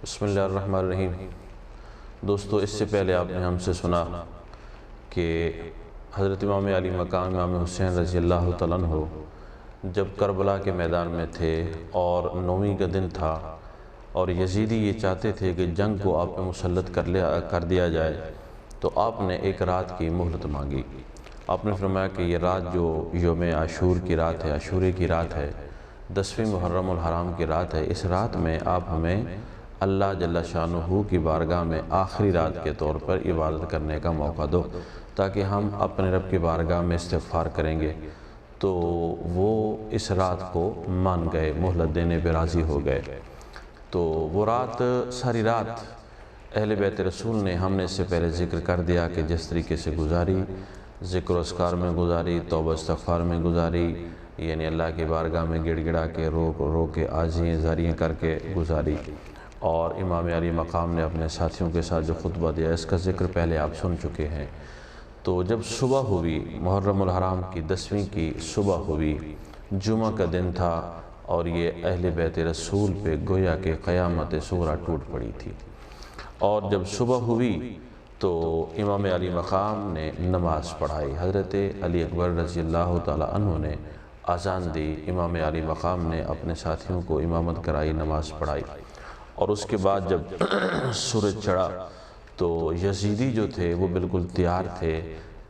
بسم اللہ الرحمن الرحیم۔ دوستو، اس سے پہلے آپ نے ہم سے سنا کہ حضرت امام علی مقام امام حسین رضی اللہ تعالیٰ عنہ جب کربلا کے میدان میں تھے اور 9ویں کا دن تھا اور یزیدی یہ چاہتے تھے کہ جنگ کو آپ پہ مسلط کر دیا جائے، تو آپ نے ایک رات کی مہلت مانگی۔ آپ نے فرمایا کہ یہ رات جو یوم عاشور کی رات ہے، عاشورے کی رات ہے، 10ویں محرم الحرام کی رات ہے، اس رات میں آپ ہمیں اللہ جل شانہ کی بارگاہ میں آخری رات کے طور پر عبادت کرنے کا موقع دو، تاکہ ہم اپنے رب کی بارگاہ میں استغفار کریں گے۔ تو وہ اس رات کو مان گئے، مہلت دینے پہ راضی ہو گئے۔ تو وہ رات، ساری رات اہل بیت رسول نے، ہم نے اس سے پہلے ذکر کر دیا کہ جس طریقے سے گزاری، ذکر و اذکار میں گزاری، توبہ استغفار میں گزاری، یعنی اللہ کی بارگاہ میں گڑ گڑا کے رو کے عاجزیاں زاریاں کر کے گزاری۔ اور امام علی مقام نے اپنے ساتھیوں کے ساتھ جو خطبہ دیا، اس کا ذکر پہلے آپ سن چکے ہیں۔ تو جب صبح ہوئی، محرم الحرام کی 10ویں کی صبح ہوئی، جمعہ کا دن تھا، اور یہ اہل بیت رسول پہ گویا کہ قیامت صغریٰ ٹوٹ پڑی تھی۔ اور جب صبح ہوئی تو امام علی مقام نے نماز پڑھائی، حضرت علی اکبر رضی اللہ تعالیٰ عنہ نے اذان دی، امام علی مقام نے اپنے ساتھیوں کو امامت کرائی، نماز پڑھائی۔ اور اس کے بعد جب سورج چڑھا تو یزیدی جو تھے وہ بالکل تیار تھے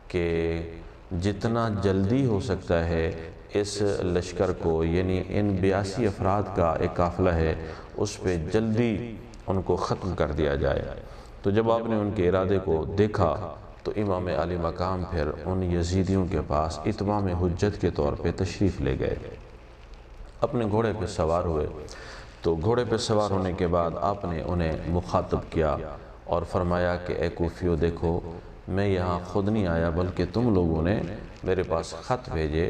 کہ جتنا جلدی ہو سکتا ہے اس لشکر کو، یعنی ان 82 افراد کا ایک قافلہ ہے، اس پہ جلدی ان کو ختم کر دیا جائے۔ تو جب آپ نے ان کے ارادے کو دیکھا تو امام علی مقام پھر ان یزیدیوں کے پاس اتمام حجت کے طور پہ تشریف لے گئے، اپنے گھوڑے پہ سوار ہوئے۔ تو گھوڑے پہ سوار ہونے کے بعد آپ نے انہیں مخاطب کیا اور فرمایا کہ اے کوفیو، دیکھو میں یہاں خود نہیں آیا، بلکہ تم لوگوں نے میرے پاس خط بھیجے،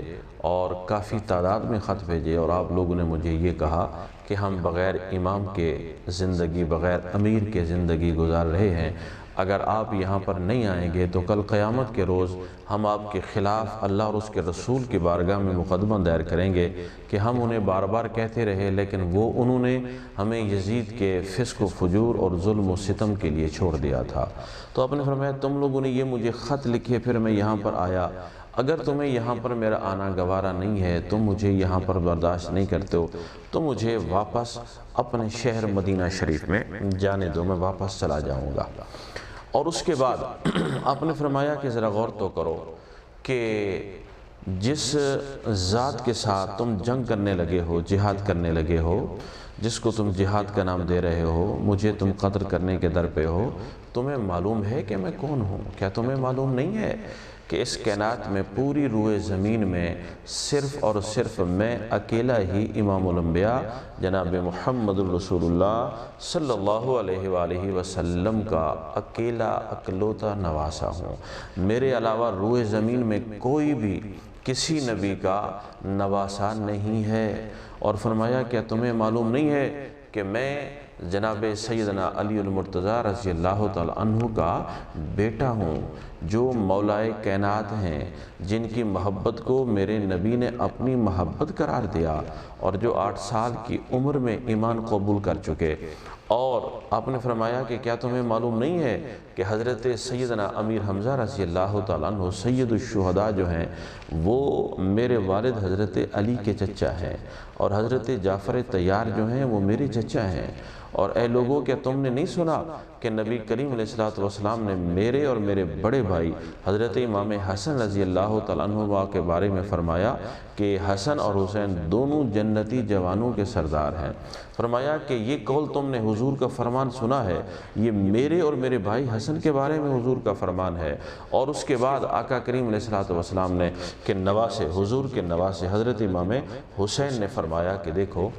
اور کافی تعداد میں خط بھیجے، اور آپ لوگوں نے مجھے یہ کہا کہ ہم بغیر امام کے زندگی، بغیر امیر کے زندگی گزار رہے ہیں، اگر آپ یہاں پر نہیں آئیں گے تو کل قیامت کے روز ہم آپ کے خلاف اللہ اور اس کے رسول کی بارگاہ میں مقدمہ دائر کریں گے کہ ہم انہیں بار بار کہتے رہے، لیکن انہوں نے ہمیں یزید کے فسق و فجور اور ظلم و ستم کے لیے چھوڑ دیا تھا۔ تو آپ نے فرمایا تم لوگوں نے یہ مجھے خط لکھے، پھر میں یہاں پر آیا، اگر تمہیں یہاں پر میرا آنا گوارا نہیں ہے، تم مجھے یہاں پر برداشت نہیں کرتے ہو، تو مجھے واپس اپنے شہر مدینہ شریف میں جانے دو، میں واپس چلا جاؤں گا۔ اور اس کے بعد آپ نے فرمایا کہ ذرا غور تو کرو کہ جس ذات کے ساتھ تم جنگ کرنے لگے ہو، جہاد کرنے لگے ہو، جس کو تم جہاد کا نام دے رہے ہو، مجھے تم قتل کرنے کے در پہ ہو، تمہیں معلوم ہے کہ میں کون ہوں؟ کیا تمہیں معلوم نہیں ہے کہ اس کائنات میں، پوری روئے زمین میں صرف اور صرف میں اکیلا ہی امام الانبیاء جناب محمد الرسول اللہ صلی اللہ علیہ وآلہ وسلم کا اکیلا اکلوتا نواسا ہوں؟ میرے علاوہ روئے زمین میں کوئی بھی کسی نبی کا نواسا نہیں ہے۔ اور فرمایا کیا تمہیں معلوم نہیں ہے کہ میں جناب سیدنا علی المرتضیٰ رضی اللہ تعالیٰ عنہ کا بیٹا ہوں، جو مولائے کائنات ہیں، جن کی محبت کو میرے نبی نے اپنی محبت قرار دیا، اور جو 8 سال کی عمر میں ایمان قبول کر چکے۔ اور آپ نے فرمایا کہ کیا تمہیں معلوم نہیں ہے کہ حضرت سیدنا امیر حمزہ رضی اللہ تعالیٰ عنہ سید الشہداء جو ہیں، وہ میرے والد حضرت علی کے چچا ہیں، اور حضرت جعفر طیار جو ہیں وہ میرے چچا ہیں۔ اور اے لوگوں، کیا تم نے نہیں سنا کہ نبی کریم علیہ السلام نے میرے اور میرے بڑے بھائی حضرت امام حسن رضی اللہ تعالیٰ عنہ کے بارے میں فرمایا کہ حسن اور حسین دونوں جنتی جوانوں کے سردار ہیں؟ فرمایا کہ یہ قول تم نے حضور کا فرمان سنا ہے، یہ میرے اور میرے بھائی حسن کے بارے میں حضور کا فرمان ہے۔ اور اس کے بعد آقا کریم علیہ السلام نے کہ نواسے، حضور کے نواسے حضرت امام حسین نے فرمایا کہ دیکھو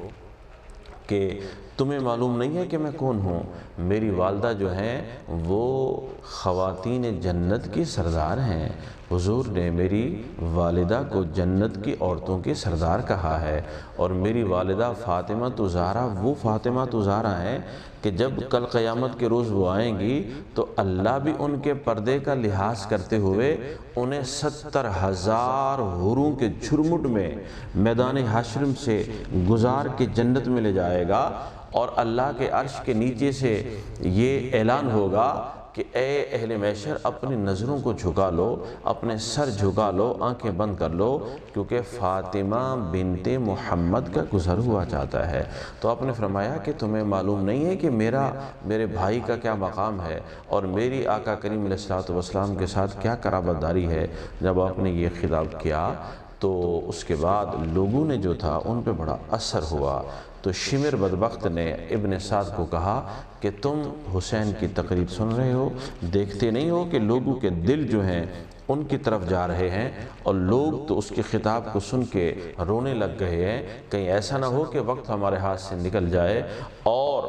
کہ تمہیں معلوم نہیں ہے کہ میں کون ہوں؟ میری والدہ جو ہیں وہ خواتین جنت کی سردار ہیں، حضور نے میری والدہ کو جنت کی عورتوں کی سردار کہا ہے، اور میری والدہ فاطمہ زہرا وہ فاطمہ زہرا ہیں کہ جب کل قیامت کے روز وہ آئیں گی تو اللہ بھی ان کے پردے کا لحاظ کرتے ہوئے انہیں 70,000 حوروں کے جھرمٹ میں میدان حشر سے گزار کے جنت میں لے جائے گا، اور اللہ کے عرش کے نیچے سے یہ اعلان ہوگا کہ اے اہل محشر اپنی نظروں کو جھکا لو، اپنے سر جھکا لو، آنکھیں بند کر لو، کیونکہ فاطمہ بنت محمد کا گزر ہوا چاہتا ہے۔ تو آپ نے فرمایا کہ تمہیں معلوم نہیں ہے کہ میرے بھائی کا کیا مقام ہے اور میری آقا کریم علیہ السلام کے ساتھ کیا قرابت داری ہے۔ جب آپ نے یہ خطاب کیا تو اس کے بعد لوگوں نے جو تھا ان پہ بڑا اثر ہوا۔ تو شمر بدبخت نے ابن سعد کو کہا کہ تم حسین کی تقریب سن رہے ہو، دیکھتے نہیں ہو کہ لوگوں کے دل جو ہیں ان کی طرف جا رہے ہیں، اور لوگ تو اس کے خطاب کو سن کے رونے لگ گئے ہیں، کہیں ایسا نہ ہو کہ وقت ہمارے ہاتھ سے نکل جائے اور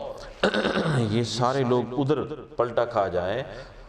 یہ سارے لوگ ادھر پلٹا کھا جائیں،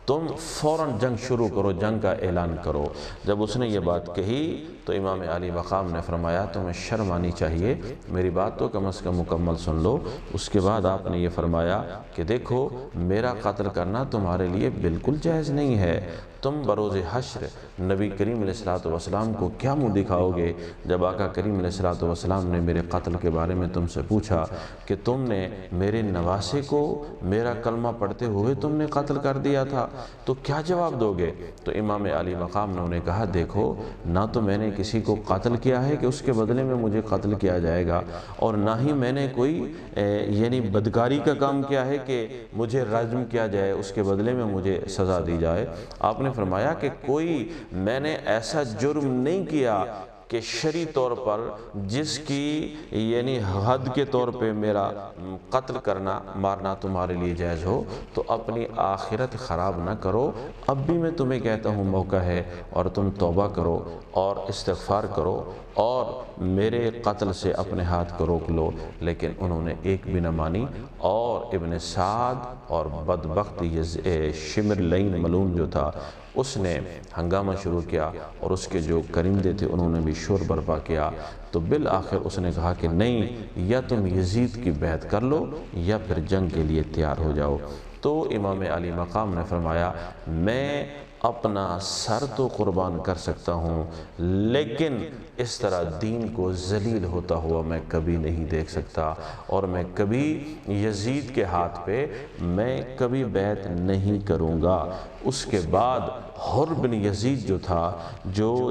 تم فوراً جنگ شروع کرو، جنگ کا اعلان کرو۔ جب اس نے یہ بات کہی تو امام علی مقام نے فرمایا تمہیں شرم آنی چاہیے، میری بات تو کم از کم مکمل سن لو۔ اس کے بعد آپ نے یہ فرمایا کہ دیکھو میرا قتل کرنا تمہارے لیے بالکل جائز نہیں ہے، تم بروز حشر نبی کریم علیہ السلام کو کیا منہ دکھاؤ گے جب آقا کریم علیہ السلام نے میرے قتل کے بارے میں تم سے پوچھا کہ تم نے میرے نواسے کو میرا کلمہ پڑھتے ہوئے تم نے قتل کر دیا تھا، تو کیا جواب دو گے؟ تو امام علی مقام نے انہیں کہا دیکھو نہ تو میں نے کسی کو قتل کیا ہے کہ اس کے بدلے میں مجھے قتل کیا جائے گا، اور نہ ہی میں نے کوئی یعنی بدکاری کا کام کیا ہے کہ مجھے رجم کیا جائے، اس کے بدلے میں مجھے سزا دی جائے۔ آپ نے فرمایا کہ کوئی میں نے ایسا جرم نہیں کیا کہ شرعی طور پر جس کی یعنی حد کے طور پہ میرا قتل کرنا مارنا تمہارے لیے جائز ہو، تو اپنی آخرت خراب نہ کرو۔ اب بھی میں تمہیں کہتا ہوں موقع ہے، اور تم توبہ کرو اور استغفار کرو اور میرے قتل سے اپنے ہاتھ کو روک لو۔ لیکن انہوں نے ایک بھی نہ مانی، اور ابن سعد اور بدبخت شمر لعین ملعون جو تھا اس نے ہنگامہ شروع کیا، اور اس کے جو کرندے تھے انہوں نے بھی شور برپا کیا۔ تو بالآخر اس نے کہا کہ نہیں، یا تم یزید کی بیعت کر لو یا پھر جنگ کے لیے تیار ہو جاؤ۔ تو امام علی مقام نے فرمایا میں اپنا سر تو قربان کر سکتا ہوں، لیکن اس طرح دین کو ذلیل ہوتا ہوا میں کبھی نہیں دیکھ سکتا، اور میں کبھی یزید کے ہاتھ پہ میں کبھی بیعت نہیں کروں گا۔ اس کے بعد حر بن یزید جو تھا،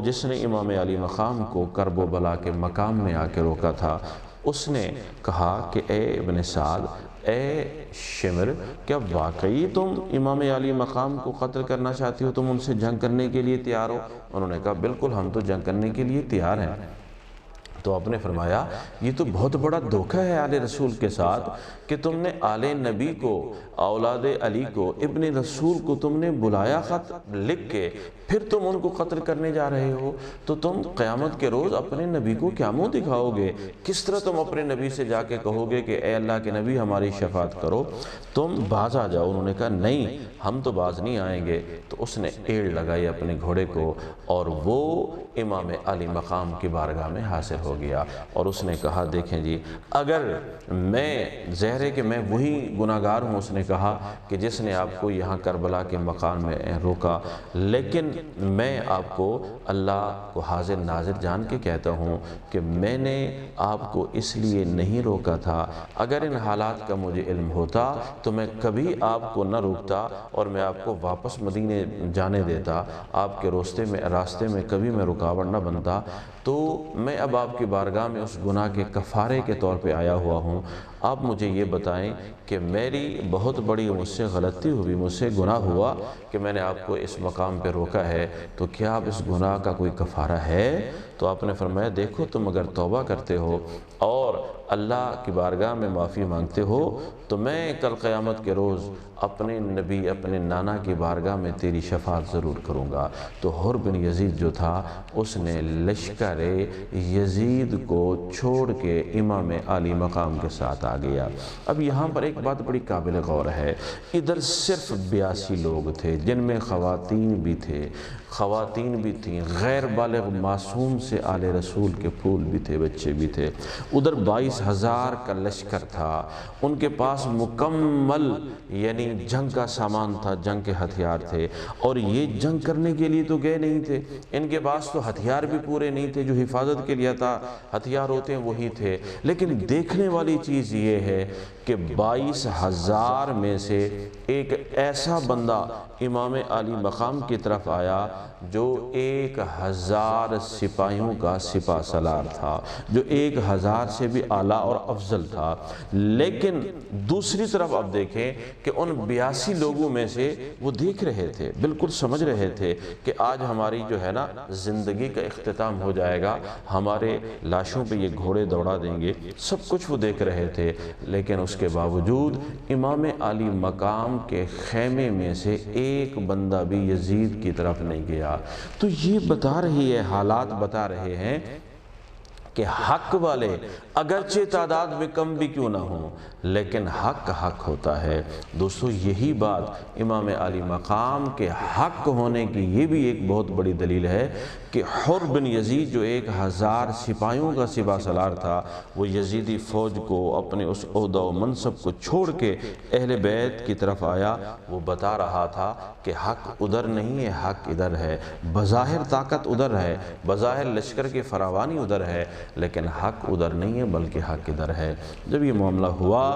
جس نے امام علی مقام کو کرب و بلا کے مقام میں آ کے روکا تھا، اس نے کہا کہ اے ابن سعد، اے شمر، کیا واقعی تم امام علی مقام کو قتل کرنا چاہتی ہو؟ تم ان سے جنگ کرنے کے لیے تیار ہو؟ انہوں نے کہا بالکل ہم تو جنگ کرنے کے لیے تیار ہیں۔ تو آپ نے فرمایا یہ تو بہت بڑا دھوکہ ہے آل رسول کے ساتھ کہ تم نے آل نبی کو، اولاد علی کو، ابن رسول کو تم نے بلایا خط لکھ کے، پھر تم ان کو قتل کرنے جا رہے ہو۔ تو تم قیامت کے روز اپنے نبی کو کیا منہ دکھاؤ گے؟ کس طرح تم اپنے نبی سے جا کے کہو گے کہ اے اللہ کے نبی ہماری شفاعت کرو، تم باز آ جاؤ؟ انہوں نے کہا نہیں، ہم تو باز نہیں آئیں گے۔ تو اس نے ایڑ لگائی اپنے گھوڑے کو، اور وہ امام علی مقام کی بارگاہ میں حاصل ہو گیا، اور اس نے کہا دیکھیں جی، اگر میں ظاہر ہے کہ میں وہی گناہگار ہوں، اس نے کہا کہ جس نے آپ کو یہاں کربلا کے مقام میں روکا، لیکن میں آپ کو اللہ کو حاضر ناظر جان کے کہتا ہوں کہ میں نے آپ کو اس لیے نہیں روکا تھا، اگر ان حالات کا مجھے علم ہوتا تو میں کبھی آپ کو نہ روکتا اور میں آپ کو واپس مدینے جانے دیتا، آپ کے راستے میں کبھی میں رکاوٹ نہ بنتا۔ تو میں اب آپ کی بارگاہ میں اس گناہ کے کفارے کے طور پہ آیا ہوا ہوں، آپ مجھے یہ بتائیں کہ میری بہت بڑی مجھ سے غلطی ہوئی، مجھ سے گناہ ہوا کہ میں نے آپ کو اس مقام پہ روکا ہے، تو کیا آپ اس گناہ کا کوئی کفارہ ہے؟ تو آپ نے فرمایا دیکھو تم اگر توبہ کرتے ہو اور اللہ کی بارگاہ میں معافی مانگتے ہو تو میں کل قیامت کے روز اپنے نبی، اپنے نانا کی بارگاہ میں تیری شفاعت ضرور کروں گا۔ تو حر بن یزید جو تھا اس نے لشکر یزید کو چھوڑ کے امام علی مقام کے ساتھ آ گیا۔ اب یہاں پر ایک بات بڑی قابل غور ہے، ادھر صرف 82 لوگ تھے جن میں خواتین بھی تھیں، غیر بالغ معصوم سے آل رسول کے پھول بھی تھے، بچے بھی تھے۔ ادھر 22,000 کا لشکر تھا، ان کے پاس مکمل یعنی جنگ کا سامان تھا، جنگ کے ہتھیار تھے، اور یہ جنگ کرنے کے لیے تو گئے نہیں تھے، ان کے پاس تو ہتھیار بھی پورے نہیں تھے، جو حفاظت کے لیے تھا ہتھیار ہوتے ہیں وہی تھے۔ لیکن دیکھنے والی چیز یہ ہے کہ 22,000 میں سے ایک ایسا بندہ امام عالی مقام کی طرف آیا جو 1,000 سپاہیوں کا سپہ سالار تھا، جو 1,000 سے بھی اعلیٰ اور افضل تھا۔ لیکن دوسری طرف اب دیکھیں کہ ان 82 لوگوں میں سے وہ دیکھ رہے تھے، بالکل سمجھ رہے تھے کہ آج ہماری جو ہے نا زندگی کا اختتام ہو جائے گا، ہمارے لاشوں پہ یہ گھوڑے دوڑا دیں گے، سب کچھ وہ دیکھ رہے تھے۔ لیکن اس کے باوجود امام عالی مقام کے خیمے میں سے ایک بندہ بھی یزید کی طرف نہیں گیا۔ تو یہ بتا رہی ہے، حالات بتا رہے ہیں کہ حق والے اگرچہ تعداد میں کم بھی کیوں نہ ہوں، لیکن حق حق ہوتا ہے۔ دوستو یہی بات امام عالی مقام کے حق ہونے کی یہ بھی ایک بہت بڑی دلیل ہے کہ حر بن یزید جو 1,000 سپاہیوں کا سپہ سالار تھا، وہ یزیدی فوج کو، اپنے اس عہدہ و منصب کو چھوڑ کے اہل بیت کی طرف آیا۔ وہ بتا رہا تھا کہ حق ادھر نہیں ہے، حق ادھر ہے۔ بظاہر طاقت ادھر ہے، بظاہر لشکر کی فراوانی ادھر ہے، لیکن حق ادھر نہیں ہے بلکہ حق ادھر ہے۔ جب یہ معاملہ ہوا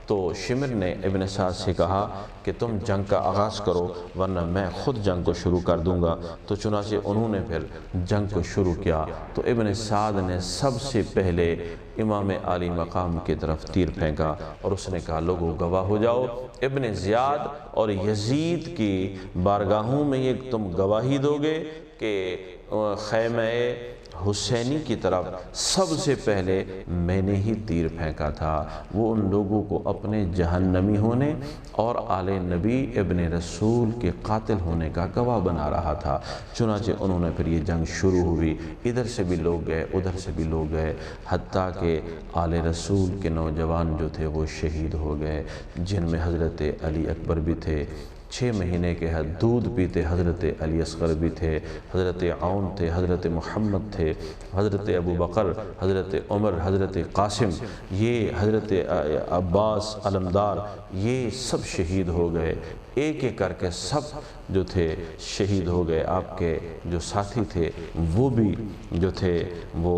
تو شمر نے ابن سعد سے کہا کہ تم جنگ کا آغاز کرو ورنہ میں خود جنگ کو شروع کر دوں گا۔ تو چنانچہ انہوں نے پھر جنگ کو شروع کیا۔ تو ابن سعد نے سب سے پہلے امام عالی مقام کی طرف تیر پھینکا اور اس نے کہا لوگو گواہ ہو جاؤ، ابن زیاد اور یزید کی بارگاہوں میں یہ تم گواہی دو گے کہ خیمہ حسینی کی طرف سب سے پہلے میں نے ہی تیر پھینکا تھا۔ وہ ان لوگوں کو اپنے جہنمی ہونے اور آل نبی ابن رسول کے قاتل ہونے کا گواہ بنا رہا تھا۔ چنانچہ انہوں نے پھر یہ جنگ شروع ہوئی، ادھر سے بھی لوگ گئے، ادھر سے بھی لوگ گئے، حتیٰ کہ آل رسول کے نوجوان جو تھے وہ شہید ہو گئے، جن میں حضرت علی اکبر بھی تھے، 6 مہینے کے دودھ پیتے حضرت علی اصغر بھی تھے، حضرت عون تھے، حضرت محمد تھے، حضرت ابو بکر، حضرت عمر، حضرت قاسم، یہ حضرت عباس علمدار، یہ سب شہید ہو گئے۔ ایک ایک کر کے سب جو تھے شہید ہو گئے۔ آپ کے جو ساتھی تھے وہ بھی جو تھے وہ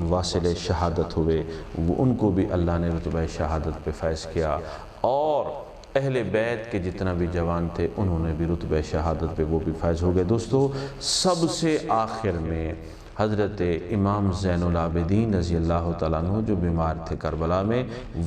واصل شہادت ہوئے، ان کو بھی اللہ نے رتبہ شہادت پہ فیض کیا، اور اہل بیت کے جتنا بھی جوان تھے انہوں نے بھی رتبہ شہادت پہ وہ بھی فائز ہو گئے۔ دوستو سب سے آخر میں حضرت امام زین العابدین رضی اللہ تعالیٰ عنہ جو بیمار تھے کربلا میں،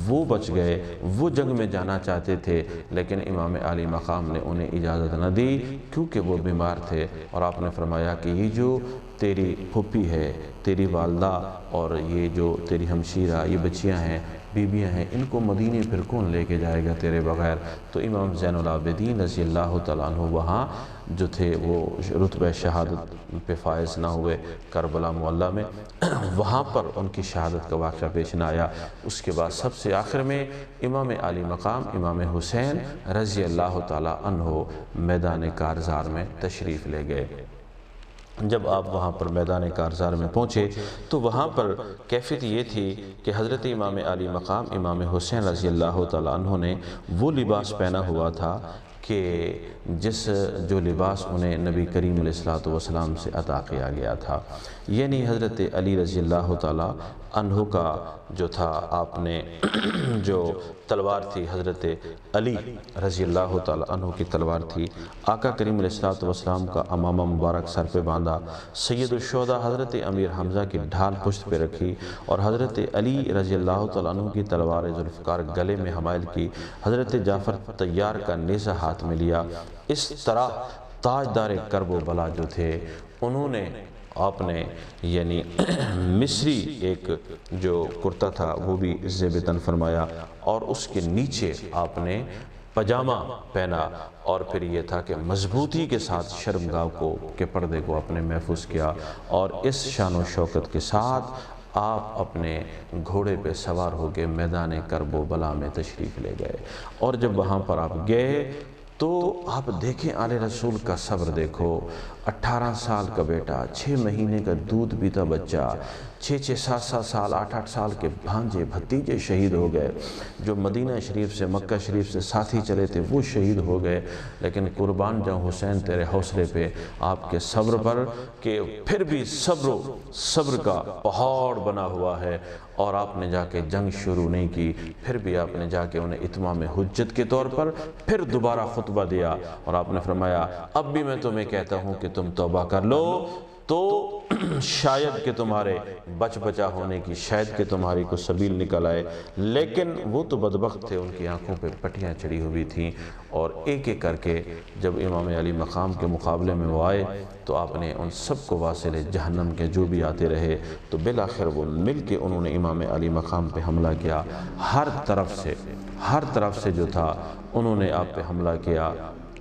وہ بچ گئے، وہ جنگ میں جانا چاہتے تھے لیکن امام عالی مقام نے انہیں اجازت نہ دی کیونکہ وہ بیمار تھے، اور آپ نے فرمایا کہ یہ جو تیری پھوپھی ہے، تیری والدہ اور یہ جو تیری ہمشیرہ، یہ بچیاں ہیں، بیویاں ہیں، ان کو مدینے پھر کون لے کے جائے گا تیرے بغیر؟ تو امام زین العابدین رضی اللہ تعالیٰ عنہ وہاں جو تھے وہ رتبہ شہادت پہ فائز نہ ہوئے کربلا معلیٰ میں، وہاں پر ان کی شہادت کا واقعہ پیش نہ آیا۔ اس کے بعد سب سے آخر میں امام عالی مقام امام حسین رضی اللہ تعالیٰ عنہ میدان کارزار میں تشریف لے گئے۔ جب آپ وہاں پر میدان کارزار میں پہنچے تو وہاں پر کیفیت یہ تھی کہ حضرت امام عالی مقام امام حسین رضی اللہ تعالیٰ عنہ نے وہ لباس پہنا ہوا تھا کہ جو لباس انہیں نبی کریم علیہ السلام سے عطا کیا گیا تھا، یعنی حضرت علی رضی اللہ تعالیٰ عنہ کا جو تھا، آپ نے جو تلوار تھی حضرت علی رضی اللہ تعالیٰ عنہ کی تلوار تھی، آقا کریم علیہ السلام کا امامہ مبارک سر پہ باندھا، سید الشہداء حضرت امیر حمزہ کی ڈھال پشت پہ رکھی، اور حضرت علی رضی اللہ تعالیٰ عنہ کی تلوار ذوالفقار گلے میں حمائل کی، حضرت جعفر طیار کا نیزہ ہاتھ میں لیا۔ اس طرح تاجدار کرب و بلا جو تھے انہوں نے آپ نے یعنی مصری ایک جو کرتا تھا وہ بھی زیب تن فرمایا، اور اس کے نیچے آپ نے پجامہ پہنا، اور پھر یہ تھا کہ مضبوطی کے ساتھ شرمگاہ کے پردے کو اپنے محفوظ کیا، اور اس شان و شوکت کے ساتھ آپ اپنے گھوڑے پہ سوار ہو کے میدان کرب و بلا میں تشریف لے گئے۔ اور جب وہاں پر آپ گئے تو آپ دیکھیں آل رسول کا صبر دیکھو، 18 سال کا بیٹا، 6 مہینے کا دودھ پیتا بچہ، 6-6 7-7 سال 8-8 سال کے بھانجے بھتیجے شہید ہو گئے، جو مدینہ شریف سے مکہ شریف سے ساتھی چلے تھے وہ شہید ہو گئے، لیکن قربان جاؤں حسین تیرے حوصلے پہ، آپ کے صبر پر، کہ پھر بھی صبر کا پہاڑ بنا ہوا ہے، اور آپ نے جا کے جنگ شروع نہیں کی، پھر بھی آپ نے جا کے انہیں اتمام حجت کے طور پر پھر دوبارہ خطبہ دیا، اور آپ نے فرمایا اب بھی میں تمہیں کہتا ہوں کہ تم توبہ کر لو، تو شاید کہ تمہارے بچا ہونے کی، شاید کہ تمہاری کو سبیل نکل آئے۔ لیکن وہ تو بدبخت تھے، ان کی آنکھوں پہ پٹیاں چڑھی ہوئی تھیں، اور ایک ایک کر کے جب امام علی مقام کے مقابلے میں وہ آئے تو آپ نے ان سب کو واصل جہنم کے جو بھی آتے رہے، تو بالآخر وہ مل کے انہوں نے امام علی مقام پہ حملہ کیا، ہر طرف سے جو تھا انہوں نے آپ پہ حملہ کیا،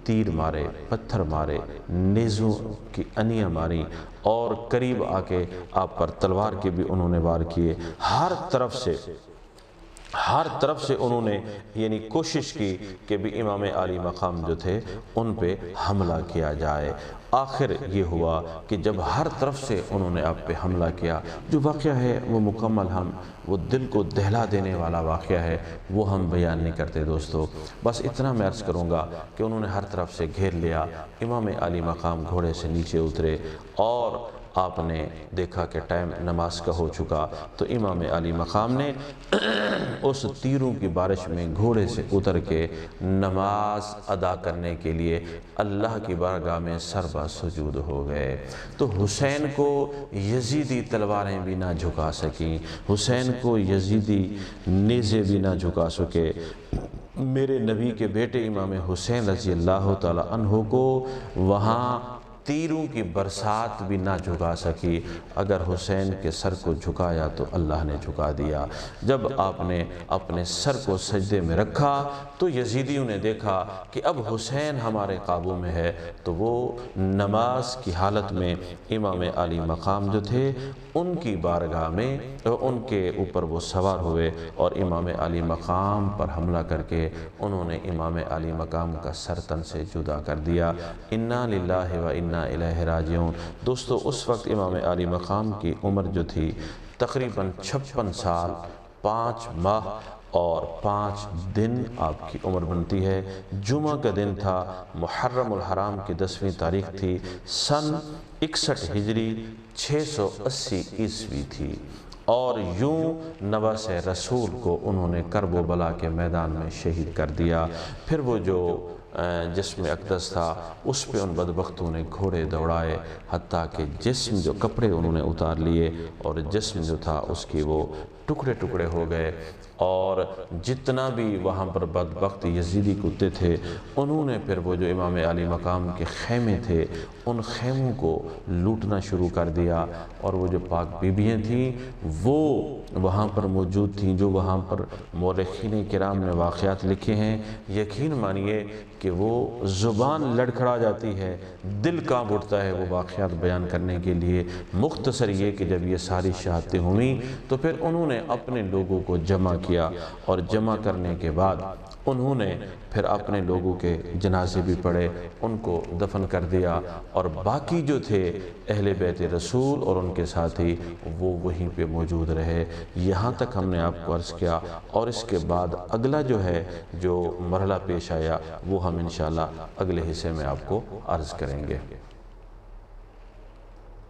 تیر مارے، پتھر مارے، نیزوں کی انیاں ماری، اور قریب آ کے آپ پر تلوار کے بھی انہوں نے وار کیے، ہر طرف سے انہوں نے یعنی کوشش کی کہ بھی امام علی مقام جو تھے ان پہ حملہ کیا جائے۔ آخر یہ ہوا کہ جب ہر طرف سے انہوں نے آپ پہ حملہ کیا، جو واقعہ ہے وہ مکمل وہ دل کو دہلا دینے والا واقعہ ہے، وہ ہم بیان نہیں کرتے دوستو، بس اتنا میں عرض کروں گا کہ انہوں نے ہر طرف سے گھیر لیا، امام علی مقام گھوڑے سے نیچے اترے، اور آپ نے دیکھا کہ ٹائم نماز کا ہو چکا، تو امام علی مقام نے اس تیروں کی بارش میں گھوڑے سے اتر کے نماز ادا کرنے کے لیے اللہ کی بارگاہ میں سربا سجود ہو گئے۔ تو حسین کو یزیدی تلواریں بھی نہ جھکا سکیں، حسین کو یزیدی نیزے بھی نہ جھکا سکے، میرے نبی کے بیٹے امام حسین رضی اللہ تعالی عنہ کو وہاں تیروں کی برسات بھی نہ جھکا سکی، اگر حسین کے سر کو جھکایا تو اللہ نے جھکا دیا۔ جب آپ نے اپنے سر کو سجدے میں رکھا تو یزیدیوں نے دیکھا کہ اب حسین ہمارے قابو میں ہے، تو وہ نماز کی حالت میں امام علی مقام جو تھے ان کی بارگاہ میں ان کے اوپر وہ سوار ہوئے، اور امام علی مقام پر حملہ کر کے انہوں نے امام علی مقام کا سر تن سے جدا کر دیا۔ انا للہ و انا الیہ راجعون۔ دوستو اس وقت امام علی مقام کی عمر جو تھی تقریباً 56 سال 5 ماہ اور 5 دن آپ کی عمر بنتی ہے۔ جمعہ کا دن تھا، محرم الحرام کی 10ویں تاریخ تھی، سن 61 ہجری 680 عیسوی تھی، اور یوں نبض رسول کو انہوں نے کرب و بلا کے میدان میں شہید کر دیا۔ پھر وہ جو جسم اقدس تھا اس پہ ان بدبختوں نے گھوڑے دوڑائے، حتیٰ کہ جسم جو کپڑے انہوں نے اتار لیے، اور جسم جو تھا اس کی وہ ٹکڑے ٹکڑے ہو گئے، اور جتنا بھی وہاں پر بدبخت یزیدی کتے تھے انہوں نے پھر وہ جو امام علی مقام کے خیمے تھے ان خیموں کو لوٹنا شروع کر دیا، اور وہ جو پاک بیبیاں تھیں وہ وہاں پر موجود تھیں، جو وہاں پر مورخین کرام نے واقعات لکھے ہیں، یقین مانیے کہ وہ زبان لڑکھڑا جاتی ہے، دل کانپ اٹھتا ہے وہ واقعات بیان کرنے کے لیے۔ مختصر یہ کہ جب یہ ساری شہادتیں ہوئیں تو پھر انہوں نے اپنے لوگوں کو جمع کیا، اور جمع کرنے کے بعد انہوں نے پھر اپنے لوگوں کے جنازے بھی پڑھے، ان کو دفن کر دیا، اور باقی جو تھے اہل بیت رسول اور ان کے ساتھی وہ وہیں پہ موجود رہے۔ یہاں تک ہم نے آپ کو عرض کیا، اور اس کے بعد اگلا جو ہے جو مرحلہ پیش آیا وہ ہم انشاءاللہ اگلے حصے میں آپ کو عرض کریں گے۔